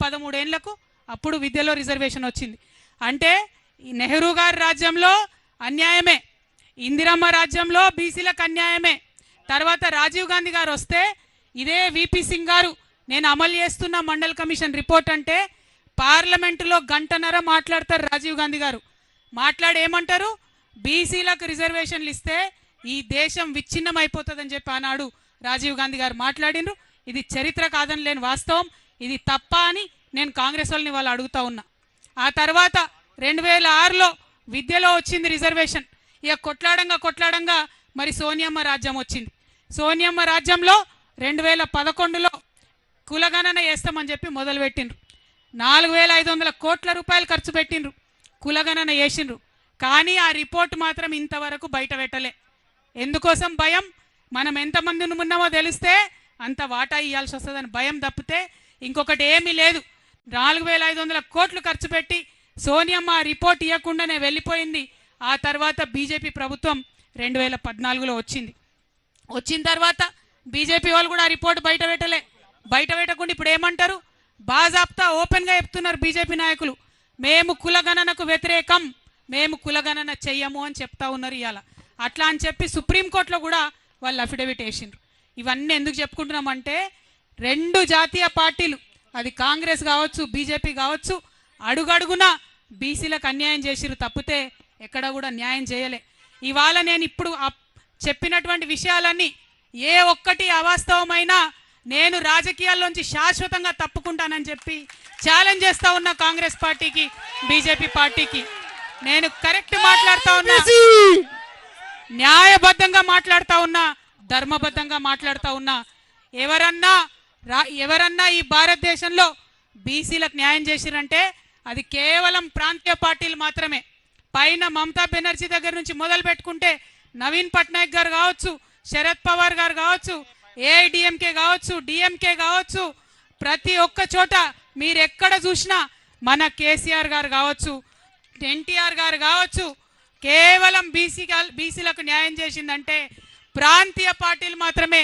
13 ఏళ్లకు అప్పుడు విద్యలో రిజర్వేషన్ వచ్చింది. అంటే ఈ నెహ్రూ గారి రాజ్యంలో అన్యాయమే, ఇందిరమ్మ రాజ్యంలో బీసీలకు అన్యాయమే. తర్వాత రాజీవ్ గాంధీ గారు వస్తే ఇదే విపి సింగ్ గారు నేను అమలు చేస్తున్న మండల్ కమిషన్ రిపోర్ట్ అంటే పార్లమెంటులో గంటన్నర మాట్లాడతారు రాజీవ్ గాంధీ గారు. మాట్లాడి ఏమంటారు, బీసీలకు రిజర్వేషన్లు ఇస్తే ఈ దేశం విచ్ఛిన్నం అయిపోతుందని చెప్పి ఆనాడు రాజీవ్ గాంధీ గారు మాట్లాడినరు. ఇది చరిత్ర కాదని లేని వాస్తవం, ఇది తప్ప అని నేను కాంగ్రెస్ వాళ్ళని వాళ్ళు అడుగుతా ఉన్నా. ఆ తర్వాత 2006లో విద్యలో వచ్చింది రిజర్వేషన్. ఇక కొట్లాడంగా మరి సోనియమ్మ రాజ్యం వచ్చింది. సోనియమ్మ రాజ్యంలో 2011లో కులగణన చేస్తామని చెప్పి మొదలుపెట్టిండ్రు. 4500 కోట్ల రూపాయలు ఖర్చు పెట్టిండ్రు, కులగణన చేసిండ్రు. కానీ ఆ రిపోర్ట్ మాత్రం ఇంతవరకు బయట పెట్టలే. ఎందుకోసం భయం, మనం ఎంతమంది ఉన్నామో తెలిస్తే అంత వాటా ఇవ్వాల్సి వస్తుందని భయం తప్పితే ఇంకొకటి ఏమీ లేదు. 4500 కోట్లు ఖర్చు పెట్టి సోనియమ్మ రిపోర్ట్ ఇవ్వకుండానే వెళ్ళిపోయింది. ఆ తర్వాత బీజేపీ ప్రభుత్వం 2014లో వచ్చింది. వచ్చిన తర్వాత బీజేపీ వాళ్ళు కూడా ఆ రిపోర్ట్ బయట పెట్టలే. బయట పెట్టకుండా ఇప్పుడు ఏమంటారు, బాజాప్తా ఓపెన్గా చెప్తున్నారు బీజేపీ నాయకులు, మేము కులగణనకు వ్యతిరేకం, మేము కులగణన చెయ్యము అని చెప్తా ఉన్నారు ఇవాళ. అట్లా అని చెప్పి సుప్రీంకోర్టులో కూడా వాళ్ళు అఫిడవిట్ వేసిండ్రు. ఇవన్నీ ఎందుకు చెప్పుకుంటున్నామంటే 2 జాతీయ పార్టీలు, అది కాంగ్రెస్ కావచ్చు బీజేపీ కావచ్చు, అడుగడుగునా బీసీలకు అన్యాయం చేసిరు తప్పితే ఎక్కడ కూడా న్యాయం చేయలే. ఇవాళ నేను ఇప్పుడు చెప్పినటువంటి విషయాలన్నీ ఏ ఒక్కటి అవాస్తవమైనా నేను రాజకీయాల్లోంచి శాశ్వతంగా తప్పుకుంటానని చెప్పి ఛాలెంజ్ చేస్తా ఉన్నా కాంగ్రెస్ పార్టీకి, బీజేపీ పార్టీకి. నేను కరెక్ట్ మాట్లాడుతా ఉన్నా, న్యాయబద్ధంగా మాట్లాడుతా ఉన్నా, ధర్మబద్ధంగా మాట్లాడుతా ఉన్నా. ఎవరన్నా ఈ భారతదేశంలో బీసీలకు న్యాయం చేసిరంటే అది కేవలం ప్రాంతీయ పార్టీలు మాత్రమే. పైన మమతా బెనర్జీ దగ్గర నుంచి మొదలు పెట్టుకుంటే నవీన్ పట్నాయక్ గారు కావచ్చు, శరద్ పవార్ గారు కావచ్చు, ఏఐడిఎంకే కావచ్చు, డిఎంకే కావచ్చు, ప్రతి ఒక్క చోట మీరు ఎక్కడ చూసినా మన కేసీఆర్ గారు కావచ్చు, ఎన్టీఆర్ గారు కావచ్చు, కేవలం బీసీలకు న్యాయం చేసిందంటే ప్రాంతీయ పార్టీలు మాత్రమే.